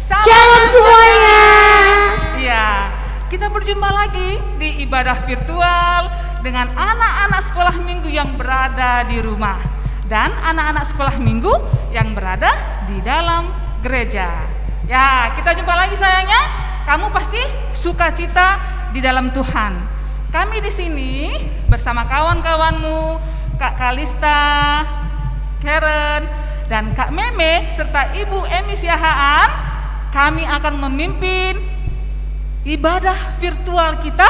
Shalom semuanya. Ya, kita berjumpa lagi di ibadah virtual dengan anak-anak sekolah minggu yang berada di rumah dan anak-anak sekolah minggu yang berada di dalam gereja. Ya, kita jumpa lagi sayangnya. Kamu pasti sukacita di dalam Tuhan. Kami di sini bersama kawan-kawanmu, Kak Kalista, Karen, dan Kak Meme serta Ibu Emi Siahaan. Kami akan memimpin ibadah virtual kita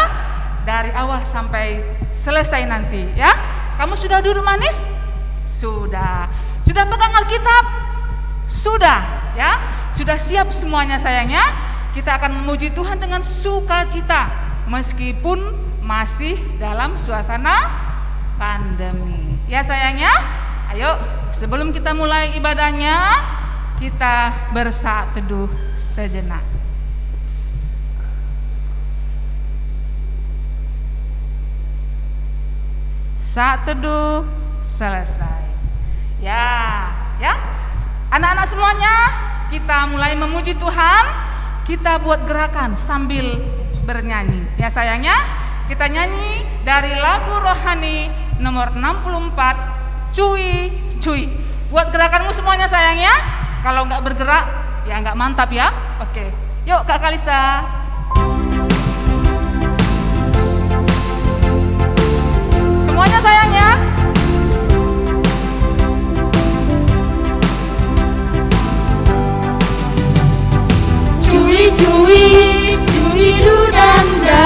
dari awal sampai selesai nanti, ya. Kamu sudah duduk manis? Sudah. Sudah pegang Alkitab? Sudah, ya. Sudah siap semuanya sayangnya. Kita akan memuji Tuhan dengan sukacita meskipun masih dalam suasana pandemi. Ya sayangnya, ayo sebelum kita mulai ibadahnya, kita bersaat teduh sejenak. Saat teduh selesai. Ya. Anak-anak semuanya, kita mulai memuji Tuhan. Kita buat gerakan sambil bernyanyi. Ya sayangnya, kita nyanyi dari lagu rohani nomor 64, Cuy Cuy. Buat gerakanmu semuanya sayangnya. Kalau nggak bergerak, ya nggak mantap ya. Oke, yuk Kak Kalista. Semuanya sayangnya. Cuy cuy, cuy dudanda.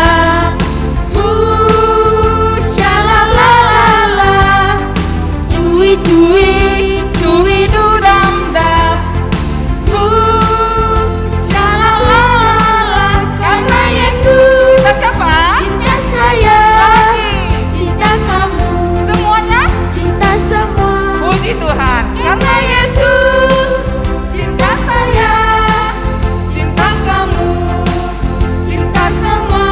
Shalalala. Cuy cuy, cuy dudanda. Shalalala. Karena Yesus Siapa? cinta saya, cinta kamu, Semuanya cinta semua. puji Tuhan. Karena Yesus cinta saya, cinta kamu, cinta semua.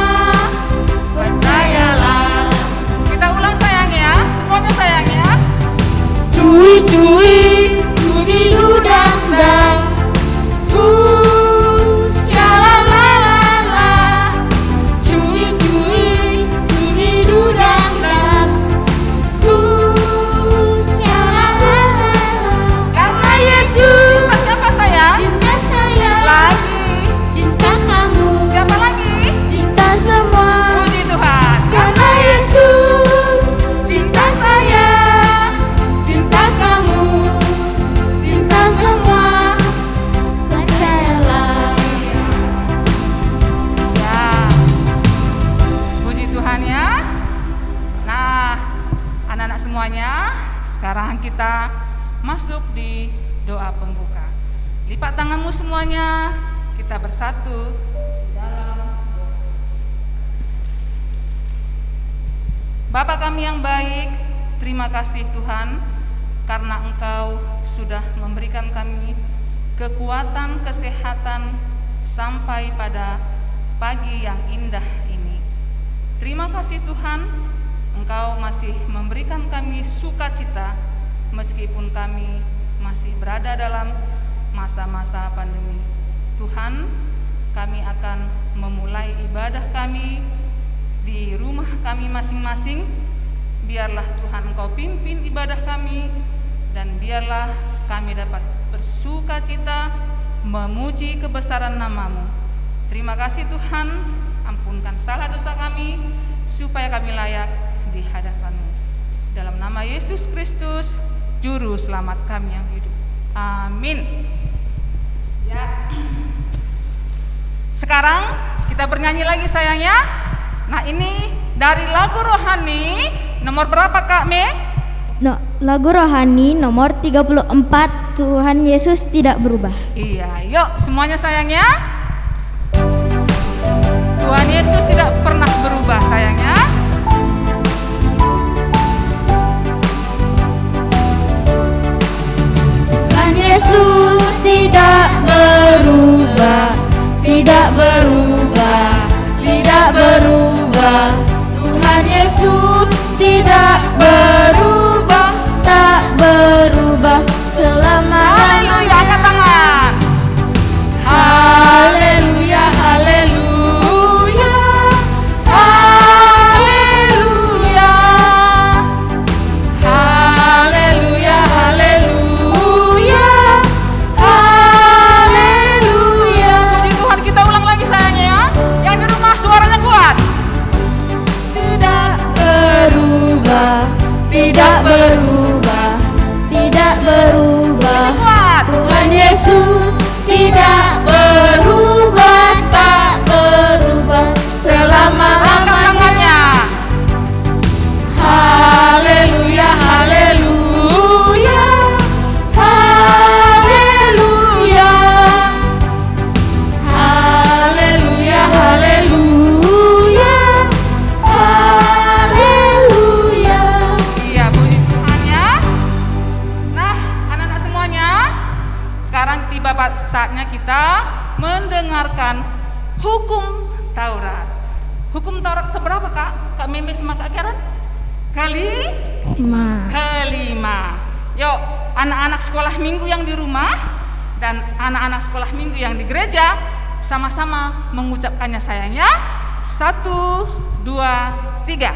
Percayalah. Kita ulang sayang ya. Semuanya sayang ya. Cuy cuy, cuy dudang. Shalalala. Cuy cuy, cuy dudang. Shalalala. Karena Yesus Siapa sayang? cinta saya, Lagi. cinta kamu, Siapa lagi? cinta semua. Puji Tuhan. Karena Yesus cinta saya, cinta kamu, cinta semua. Percayalah. Ya. Puji Tuhan ya. Nah, anak-anak semuanya, sekarang kita masuk di doa pembuka. Lipat tanganmu semuanya, kita bersatu dalam doa. Bapa kami yang baik, terima kasih Tuhan karena Engkau sudah memberikan kami kekuatan, kesehatan sampai pada pagi yang indah ini. Terima kasih Tuhan, Engkau masih memberikan kami sukacita meskipun kami masih berada dalam masa-masa pandemi. Tuhan, kami akan memulai ibadah kami di rumah kami masing-masing. Biarlah Tuhan Engkau pimpin ibadah kami, dan biarlah kami dapat bersukacita memuji kebesaran nama-Mu. Terima kasih Tuhan, ampunkan salah dosa kami supaya kami layak di hadapan-Mu. Dalam nama Yesus Kristus, Juru Selamat kami yang hidup. Amin. Ya. Sekarang kita bernyanyi lagi sayangnya. Nah ini dari lagu rohani nomor berapa Kak Me? Lagu rohani nomor 34, Tuhan Yesus tidak berubah. Iya, yuk semuanya sayangnya. Tuhan Yesus tidak pernah berubah sayangnya. Tuhan Yesus tidak berubah, tidak berubah, tidak berubah. Tuhan Yesus tidak berubah, tak berubah selama-lamanya. Haleluya, angkat tangan. mendengarkan hukum Taurat. Hukum Taurat keberapa Kak? Kak Meme sama Kak Karen? Kelima. Yuk, anak-anak sekolah minggu yang di rumah dan anak-anak sekolah minggu yang di gereja sama-sama mengucapkannya sayangnya. 1, 2, 3.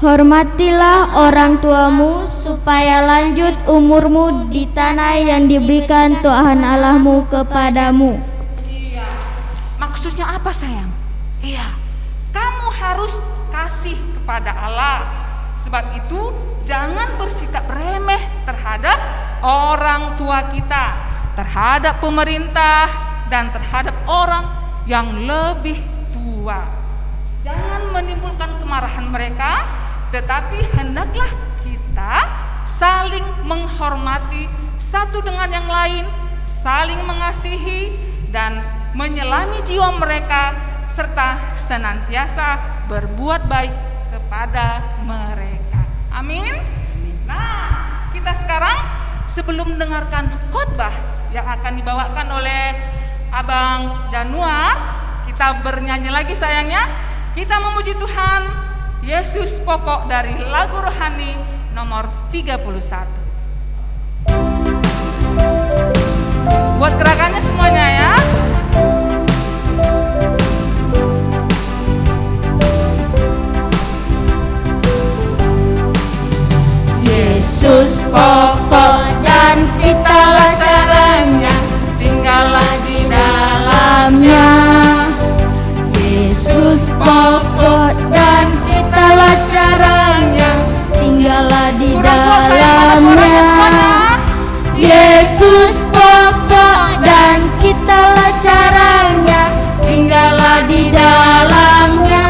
Hormatilah orang tuamu supaya lanjut umurmu di tanah yang diberikan Tuhan Allahmu kepadamu. Iya. Maksudnya apa sayang? Iya. Kamu harus kasih kepada Allah. Sebab itu jangan bersikap remeh terhadap orang tua kita, terhadap pemerintah dan terhadap orang yang lebih tua. Jangan menimbulkan kemarahan mereka, tetapi hendaklah kita saling menghormati satu dengan yang lain, saling mengasihi dan menyelami jiwa mereka, serta senantiasa berbuat baik kepada mereka. Amin. Nah, kita sekarang sebelum mendengarkan khotbah yang akan dibawakan oleh Abang Januar, kita bernyanyi lagi sayangnya. Kita memuji Tuhan Yesus pokok dari lagu rohani nomor 31. Buat gerakannya semuanya ya. Yesus pokok dan pitalah caranya, tinggallah di dalamnya. Yesus pokok dan pitalah caranya, tinggallah di dalamnya. Yesus pokok dan pitalah caranya, tinggallah di dalamnya.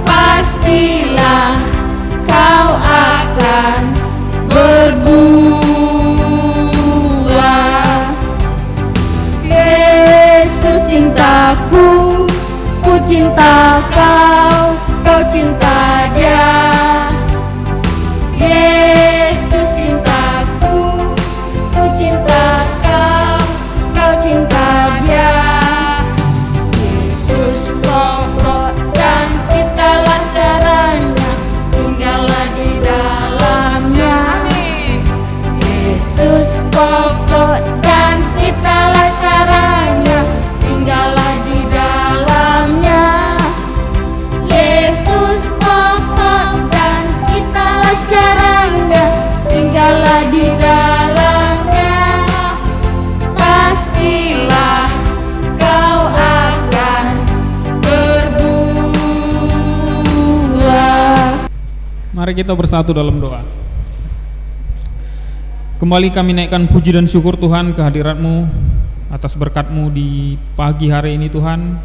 Pastilah kau akan berbuah. Yesus cintaku, ku cinta kau, kau cinta dia. Yesus cintaku, ku cinta kau, kau cinta dia. Yesus pokok dan pitalah caranya, tinggallah di dalamnya. Yesus pokok dan pitalah caranya, tinggallah di dalamnya. Yesus pokok dan pitalah caranya, tinggallah di dalamnya. Pastilah kau akan berbuah. Mari kita bersatu dalam doa. Kembali kami naikkan puji dan syukur Tuhan kehadirat-Mu atas berkat-Mu di pagi hari ini Tuhan,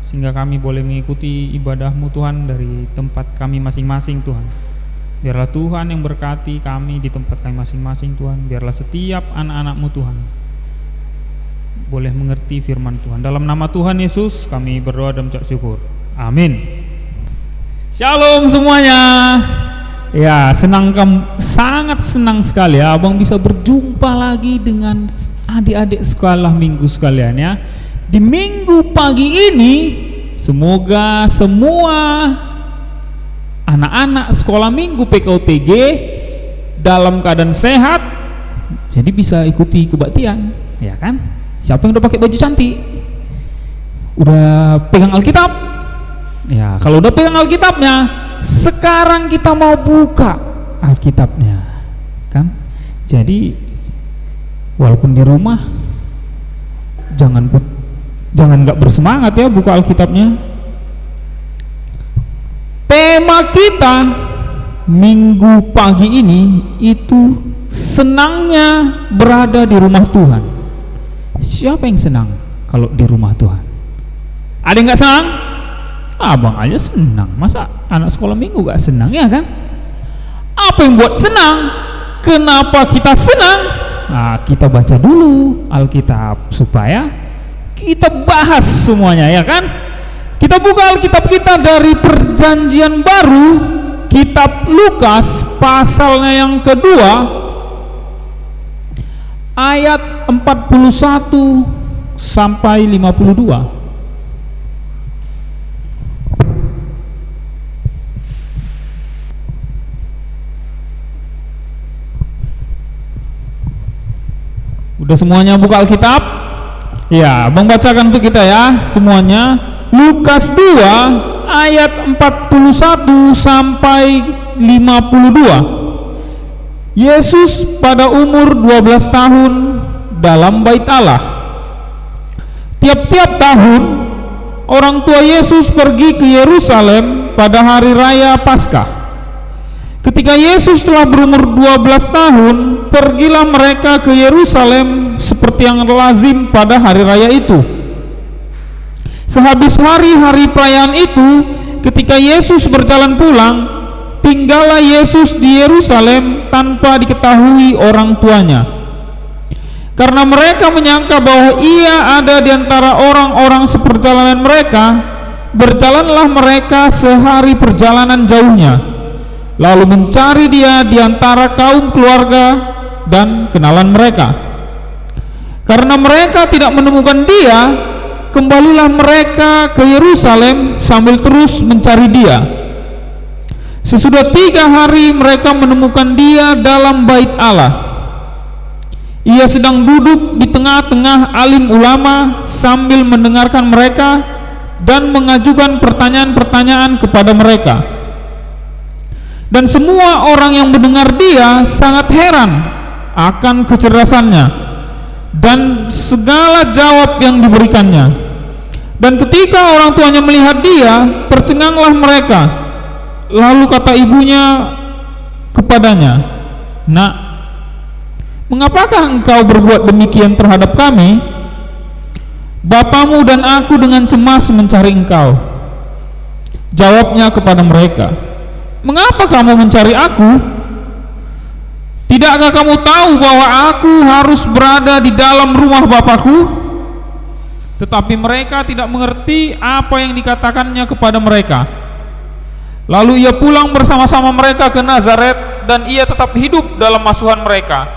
sehingga kami boleh mengikuti ibadah-Mu Tuhan dari tempat kami masing-masing Tuhan. Biarlah Tuhan yang berkati kami di tempat kami masing-masing Tuhan. Biarlah setiap anak-anak-Mu Tuhan boleh mengerti firman Tuhan. Dalam nama Tuhan Yesus kami berdoa dan mengucap syukur. Amin. Shalom semuanya. Ya, sangat senang sekali ya Abang bisa berjumpa lagi dengan adik-adik sekolah minggu sekalian ya. Di minggu pagi ini semoga semua anak-anak sekolah minggu PKUTG dalam keadaan sehat, jadi bisa ikuti kebaktian, ya kan? Siapa yang udah pakai baju cantik? Udah pegang Alkitab? Ya, kalau udah pegang Alkitabnya, sekarang kita mau buka Alkitabnya, kan? Jadi walaupun di rumah jangan nggak bersemangat ya buka Alkitabnya. Tema kita minggu pagi ini itu senangnya berada di rumah Tuhan. Siapa yang senang kalau di rumah Tuhan? Ada yang nggak senang? Abang aja senang, masa anak sekolah minggu gak senang, ya kan? Apa yang buat senang? Kenapa kita senang? Nah, kita baca dulu Alkitab supaya kita bahas semuanya, ya kan? Kita buka Alkitab kita dari Perjanjian Baru, kitab Lukas pasalnya yang kedua, ayat 41 sampai 52. Udah semuanya buka Alkitab? Ya, Bang bacakan untuk kita ya semuanya. Lukas 2 ayat 41 sampai 52. Yesus pada umur 12 tahun dalam bait Allah. Tiap-tiap tahun orang tua Yesus pergi ke Yerusalem pada hari raya Paskah. Ketika Yesus telah berumur 12 tahun, pergilah mereka ke Yerusalem seperti yang lazim pada hari raya itu. Sehabis hari-hari perayaan itu, ketika Yesus berjalan pulang, tinggallah Yesus di Yerusalem tanpa diketahui orang tuanya. Karena mereka menyangka bahwa ia ada di antara orang-orang seperjalanan mereka, berjalanlah mereka sehari perjalanan jauhnya, lalu mencari dia di antara kaum keluarga dan kenalan mereka. Karena mereka tidak menemukan dia, kembalilah mereka ke Yerusalem sambil terus mencari dia. Sesudah 3 hari mereka menemukan dia dalam bait Allah. Ia sedang duduk di tengah-tengah alim ulama sambil mendengarkan mereka dan mengajukan pertanyaan-pertanyaan kepada mereka. Dan semua orang yang mendengar dia sangat heran akan kecerdasannya dan segala jawab yang diberikannya. Dan ketika orang tuanya melihat dia, tercenganglah mereka. Lalu kata ibunya kepadanya, "Nak, mengapakah engkau berbuat demikian terhadap kami? Bapamu dan aku dengan cemas mencari engkau." Jawabnya kepada mereka, "Mengapa kamu mencari aku? Tidakkah kamu tahu bahwa aku harus berada di dalam rumah Bapakku?" Tetapi mereka tidak mengerti apa yang dikatakannya kepada mereka. Lalu ia pulang bersama-sama mereka ke Nazaret, dan ia tetap hidup dalam asuhan mereka.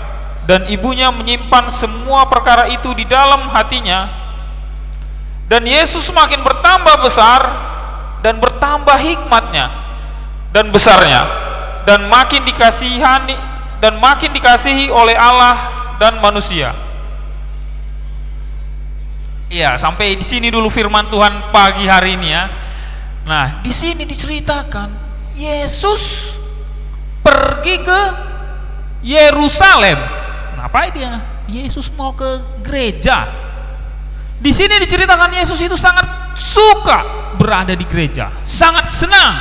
Dan ibunya menyimpan semua perkara itu di dalam hatinya. Dan Yesus makin bertambah besar dan bertambah hikmatnya dan besarnya, dan makin dikasihi oleh Allah dan manusia. Ya, sampai di sini dulu firman Tuhan pagi hari ini ya. Nah, di sini diceritakan Yesus pergi ke Yerusalem. Ngapain dia? Yesus mau ke gereja. Di sini diceritakan Yesus itu sangat suka berada di gereja, sangat senang.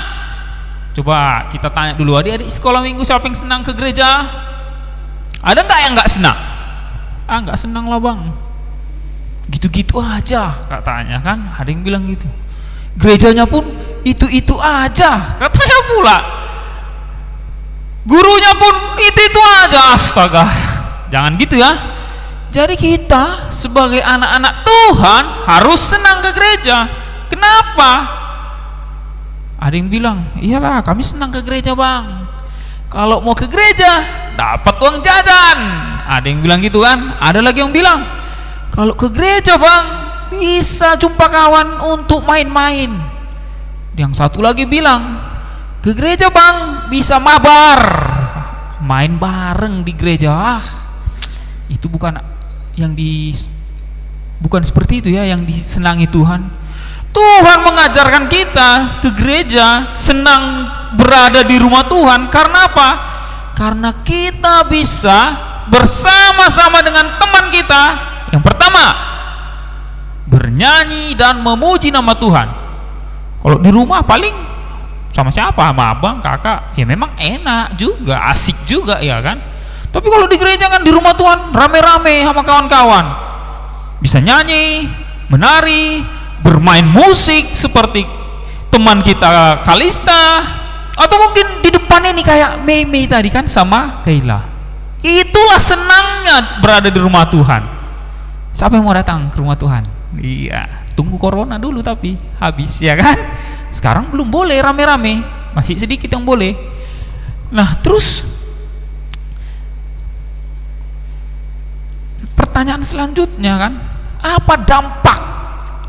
Coba kita tanya dulu, adik-adik sekolah minggu siapa yang senang ke gereja? Ada nggak yang nggak senang? Nggak senang lah bang, gitu-gitu aja katanya kan. Ada yang bilang gitu. Gerejanya pun itu-itu aja katanya pula. Gurunya pun itu-itu aja. Astaga, jangan gitu ya. Jadi kita sebagai anak-anak Tuhan harus senang ke gereja. Kenapa? Ada yang bilang, iyalah kami senang ke gereja bang, kalau mau ke gereja dapat uang jajan. Ada yang bilang gitu kan. Ada lagi yang bilang, kalau ke gereja bang bisa jumpa kawan untuk main-main. Yang satu lagi bilang, ke gereja bang bisa mabar, main bareng di gereja. Itu bukan seperti itu ya yang disenangi Tuhan. Tuhan mengajarkan kita ke gereja, senang berada di rumah Tuhan. Karena apa? Karena kita bisa bersama-sama dengan teman kita. Yang pertama, bernyanyi dan memuji nama Tuhan. Kalau di rumah paling sama siapa? Sama abang, kakak. Ya memang enak juga, asik juga ya kan. Tapi kalau di gereja kan di rumah Tuhan rame-rame sama kawan-kawan. Bisa nyanyi, menari, bermain musik seperti teman kita Kalista, atau mungkin di depan ini kayak Mei tadi kan sama Kaila. Itulah senangnya berada di rumah Tuhan. Siapa yang mau datang ke rumah Tuhan? Iya, tunggu corona dulu tapi habis ya kan. Sekarang belum boleh rame-rame, masih sedikit yang boleh. Nah terus pertanyaan selanjutnya kan, Apa dampak,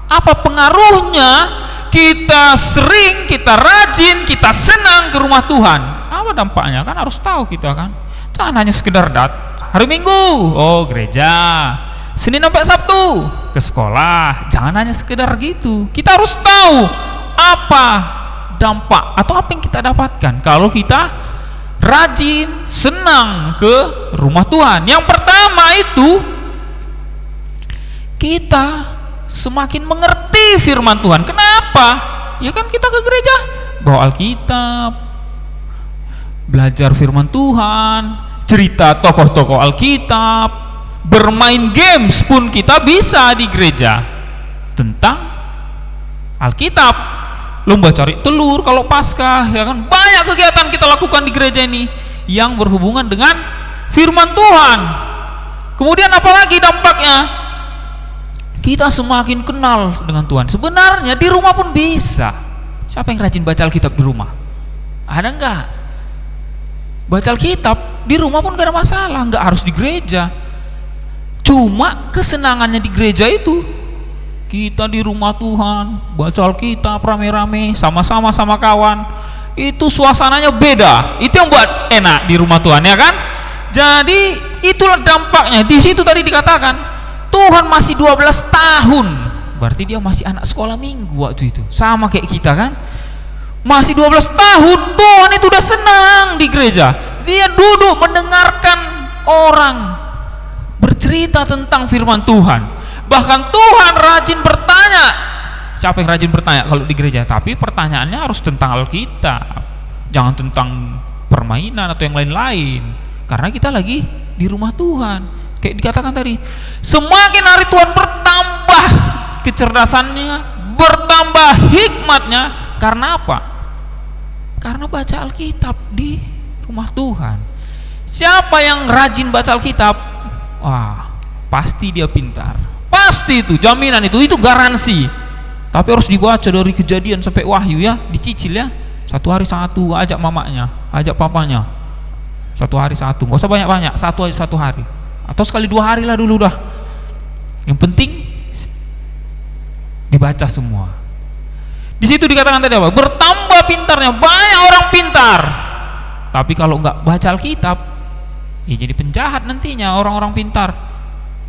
apa pengaruhnya kita sering, kita rajin, kita senang ke rumah Tuhan? Apa dampaknya? Kan harus tahu kita kan. Jangan hanya sekedar hari Minggu, oh gereja, Senin sampai Sabtu ke sekolah. Jangan hanya sekedar gitu. Kita harus tahu apa dampak atau apa yang kita dapatkan kalau kita rajin, senang ke rumah Tuhan. Yang pertama itu, kita semakin mengerti firman Tuhan. Kenapa? Ya kan kita ke gereja, bawa Alkitab, belajar firman Tuhan, cerita tokoh-tokoh Alkitab, bermain games pun kita bisa di gereja tentang Alkitab. Lomba cari telur kalau Paskah, ya kan, banyak kegiatan kita lakukan di gereja ini yang berhubungan dengan firman Tuhan. Kemudian apalagi dampaknya? Kita semakin kenal dengan Tuhan. Sebenarnya di rumah pun bisa. Siapa yang rajin baca Alkitab di rumah? Ada enggak? Baca Alkitab di rumah pun gak ada masalah, enggak harus di gereja. Cuma kesenangannya di gereja itu, kita di rumah Tuhan, baca Alkitab rame-rame, sama-sama sama kawan, itu suasananya beda. Itu yang buat enak di rumah Tuhan, ya kan? Jadi itulah dampaknya. Di situ tadi dikatakan Tuhan masih 12 tahun, berarti dia masih anak sekolah minggu waktu itu, sama kayak kita kan. Masih 12 tahun Tuhan itu udah senang di gereja. Dia duduk mendengarkan orang bercerita tentang firman Tuhan. Bahkan Tuhan rajin bertanya. Siapa yang rajin bertanya kalau di gereja? Tapi pertanyaannya harus tentang Alkitab, jangan tentang permainan atau yang lain-lain. Karena kita lagi di rumah Tuhan. Kayak dikatakan tadi, semakin hari Tuhan bertambah kecerdasannya, bertambah hikmatnya. Karena apa? Karena baca Alkitab di rumah Tuhan. Siapa yang rajin baca Alkitab, wah, pasti dia pintar. Pasti itu, jaminan itu garansi. Tapi harus dibaca dari Kejadian sampai Wahyu ya, dicicil ya. 1 hari 1, ajak mamanya, ajak papanya. 1 hari 1, nggak usah banyak-banyak, 1 hari. Atau sekali 2 hari lah dulu dah. Yang penting dibaca semua. Di situ dikatakan tadi apa? Bertambah pintarnya, banyak orang pintar. Tapi kalau nggak baca Alkitab, ya jadi penjahat nantinya orang-orang pintar.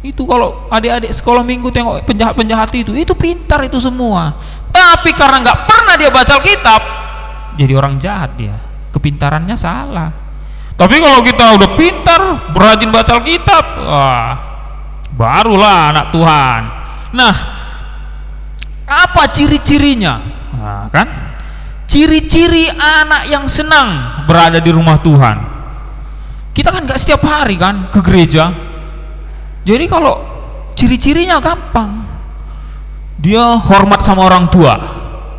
Itu kalau adik-adik sekolah minggu tengok penjahat-penjahat itu pintar itu semua. Tapi karena nggak pernah dia baca Alkitab, jadi orang jahat dia. Kepintarannya salah. Tapi kalau kita udah pintar, rajin baca Alkitab, wah, barulah anak Tuhan. Nah, apa ciri-cirinya? Nah, kan? Ciri-ciri anak yang senang berada di rumah Tuhan. Kita kan nggak setiap hari kan ke gereja. Jadi kalau ciri-cirinya gampang, dia hormat sama orang tua.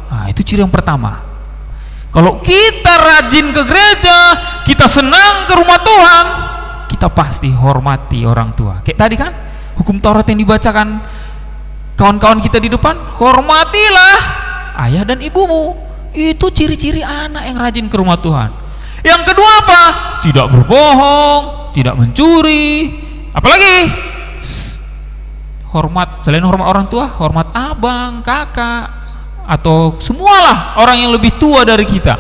Nah, itu ciri yang pertama. Kalau kita rajin ke gereja, kita senang ke rumah Tuhan, kita pasti hormati orang tua. Kayak tadi kan, hukum Taurat yang dibacakan kawan-kawan kita di depan, hormatilah ayah dan ibumu. Itu ciri-ciri anak yang rajin ke rumah Tuhan. Yang kedua apa? Tidak berbohong, tidak mencuri. Apalagi hormat, selain hormat orang tua, hormat abang, kakak, atau semualah orang yang lebih tua dari kita.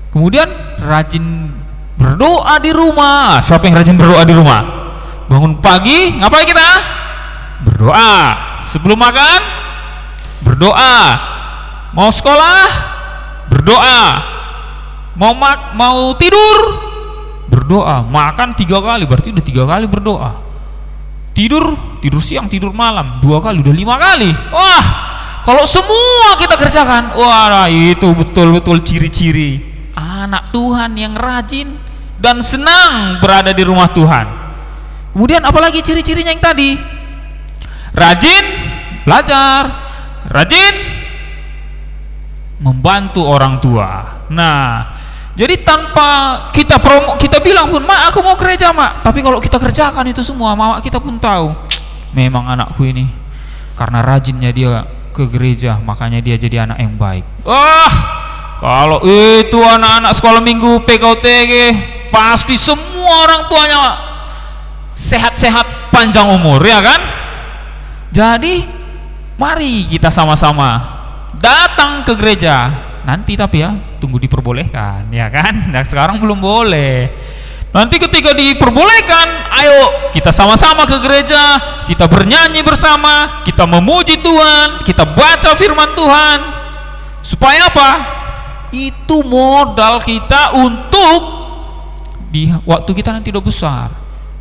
Kemudian rajin berdoa di rumah. Siapa yang rajin berdoa di rumah? Bangun pagi, ngapain kita? Berdoa. Sebelum makan, berdoa. Mau sekolah, berdoa. Mau tidur, berdoa. Makan 3 kali, berarti udah 3 kali berdoa. Tidur siang, tidur malam 2 kali, udah 5 kali. Wah, kalau semua kita kerjakan, wah, itu betul-betul ciri-ciri anak Tuhan yang rajin dan senang berada di rumah Tuhan. Kemudian apalagi ciri-cirinya yang tadi? Rajin belajar, rajin membantu orang tua. Nah, jadi tanpa kita bilang pun, "Mak, aku mau gereja, Mak." Tapi kalau kita kerjakan itu semua, mama kita pun tahu, memang anakku ini karena rajinnya dia ke gereja, makanya dia jadi anak yang baik. Kalau itu anak-anak sekolah minggu PKUTG, pasti semua orang tuanya sehat-sehat, panjang umur, ya kan? Jadi mari kita sama-sama datang ke gereja. Nanti tapi ya tunggu diperbolehkan, ya kan? Nah, sekarang belum boleh. Nanti ketika diperbolehkan, ayo kita sama-sama ke gereja, kita bernyanyi bersama, kita memuji Tuhan, kita baca firman Tuhan. Supaya apa? Itu modal kita untuk di waktu kita nanti udah besar.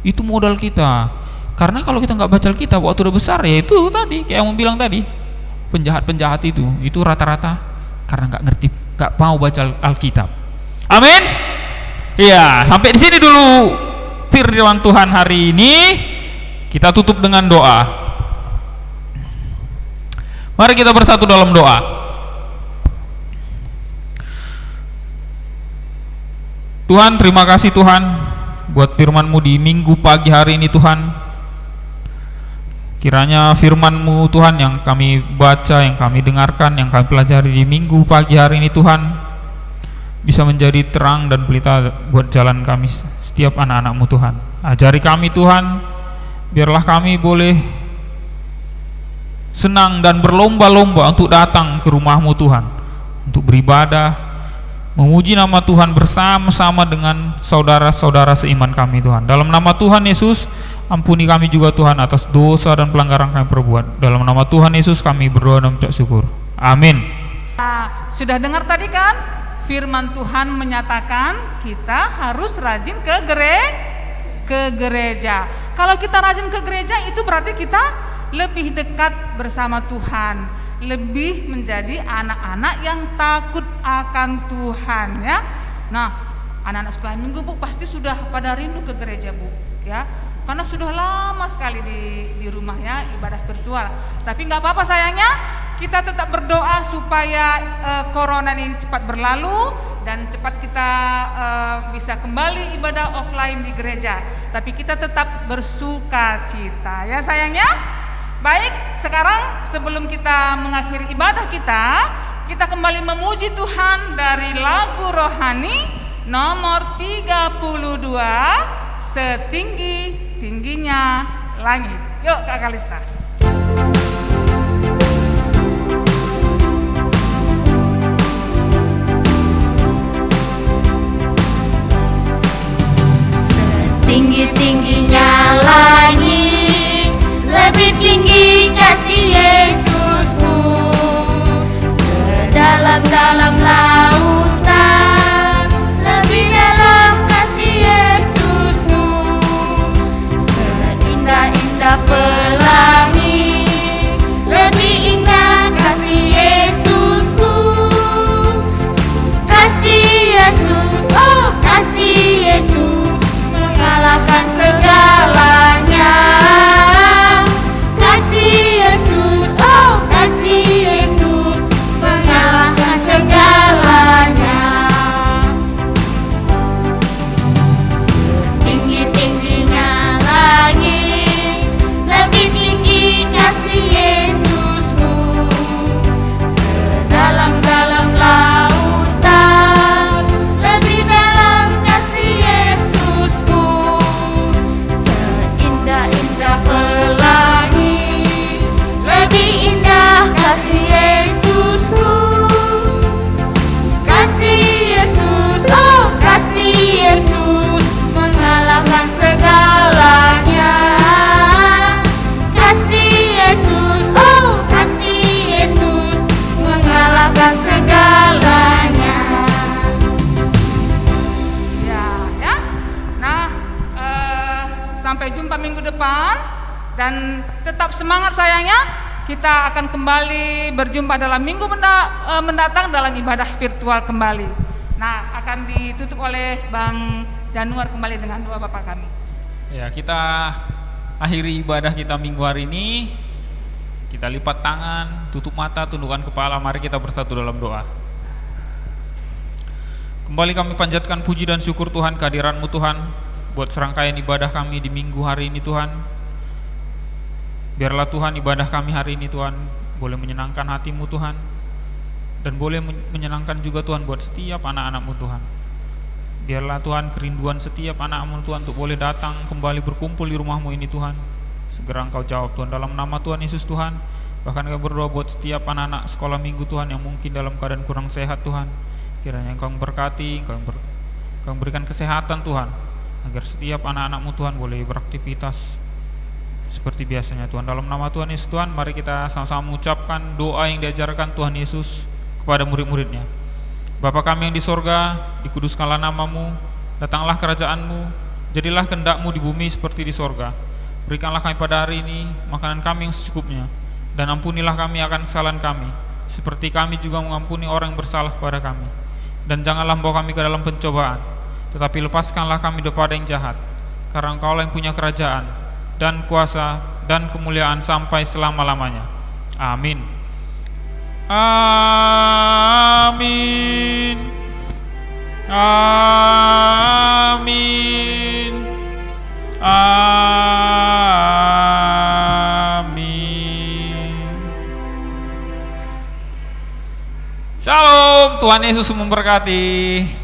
Itu modal kita. Karena kalau kita nggak baca Alkitab waktu udah besar, ya itu tadi kayak yang bilang tadi, penjahat-penjahat itu rata-rata karena nggak ngerti, nggak mau baca Alkitab. Amin. Iya, sampai di sini dulu firman Tuhan hari ini. Kita tutup dengan doa. Mari kita bersatu dalam doa. Tuhan, terima kasih Tuhan buat firman-Mu di minggu pagi hari ini Tuhan. Kiranya firman-Mu Tuhan yang kami baca, yang kami dengarkan, yang kami pelajari di minggu pagi hari ini Tuhan, bisa menjadi terang dan pelita buat jalan kami setiap anak-anak-Mu Tuhan. Ajari kami Tuhan, biarlah kami boleh senang dan berlomba-lomba untuk datang ke rumah-Mu Tuhan, untuk beribadah, memuji nama Tuhan bersama-sama dengan saudara-saudara seiman kami Tuhan. Dalam nama Tuhan Yesus, ampuni kami juga Tuhan atas dosa dan pelanggaran kami perbuat. Dalam nama Tuhan Yesus kami berdoa dan mengucap syukur. Amin. Nah, sudah dengar tadi kan? Firman Tuhan menyatakan kita harus rajin ke gereja. Kalau kita rajin ke gereja, itu berarti kita lebih dekat bersama Tuhan, lebih menjadi anak-anak yang takut akan Tuhan, ya. Nah, anak-anak sekolah minggu Bu pasti sudah pada rindu ke gereja Bu, ya. Karena sudah lama sekali di rumah ya ibadah virtual. Tapi nggak apa-apa sayangnya, kita tetap berdoa supaya corona ini cepat berlalu dan cepat kita bisa kembali ibadah offline di gereja. Tapi kita tetap bersuka cita ya sayangnya. Baik, sekarang sebelum kita mengakhiri ibadah kita kembali memuji Tuhan dari lagu rohani nomor 32, Setinggi-tingginya langit. Yuk Kak Kalista. Setinggi-tingginya langit, lebih tinggi kasih Yesusmu. Sedalam-dalam lautan, lebih dalam kasih Yesusmu. Seindah-indah pelangi, lebih indah kasih Yesusku. Kasih Yesus, oh kasih Yesus, mengalahkan segalanya. Kasih Yesus, oh kasih Yesus, mengalahkan segalanya. Tinggi-tingginya langit, lebih tinggi kasih Yesusmu. Sedalam-dalam lautan, lebih dalam kasih Yesusmu. Seindah-indah pelangi, lebih indah kasih Yesusmu. Kasih Yesus, oh kasih Yesus, mengalahkan segalanya. Kasih Yesus, oh kasih Yesus, mengalahkan segalanya. Ya. Nah, sampai jumpa minggu depan dan tetap semangat sayangnya. Kita akan kembali berjumpa dalam minggu mendatang dalam ibadah virtual kembali. Nah, akan ditutup oleh Bang Januar kembali dengan doa Bapak kami. Ya, kita akhiri ibadah kita minggu hari ini. Kita lipat tangan, tutup mata, tundukkan kepala. Mari kita bersatu dalam doa. Kembali kami panjatkan puji dan syukur Tuhan kehadiran-Mu Tuhan buat serangkaian ibadah kami di minggu hari ini Tuhan. Biarlah Tuhan ibadah kami hari ini Tuhan boleh menyenangkan hati-Mu Tuhan, dan boleh menyenangkan juga Tuhan buat setiap anak-anak-Mu Tuhan. Biarlah Tuhan kerinduan setiap anak-Mu Tuhan untuk boleh datang kembali berkumpul di rumah-Mu ini Tuhan, Segera Engkau jawab Tuhan, dalam nama Tuhan Yesus Tuhan. Bahkan kami berdoa buat setiap anak-anak sekolah minggu Tuhan yang mungkin dalam keadaan kurang sehat Tuhan. Kiranya Engkau berkati, Engkau berikan kesehatan Tuhan, agar setiap anak-anak-Mu Tuhan boleh beraktivitas seperti biasanya Tuhan. Dalam nama Tuhan Yesus Tuhan, mari kita sama-sama mengucapkan doa yang diajarkan Tuhan Yesus kepada murid-muridnya. Bapa kami yang di sorga, dikuduskanlah nama-Mu, datanglah kerajaan-Mu, jadilah kehendak-Mu di bumi seperti di sorga. Berikanlah kami pada hari ini makanan kami yang secukupnya, dan ampunilah kami akan kesalahan kami, seperti kami juga mengampuni orang yang bersalah kepada kami. Dan janganlah membawa kami ke dalam pencobaan, tetapi lepaskanlah kami daripada yang jahat, karena Engkau yang punya kerajaan, dan kuasa, dan kemuliaan sampai selama-lamanya. Amin. Amin. Amin. Amin. Shalom, Tuhan Yesus memberkati.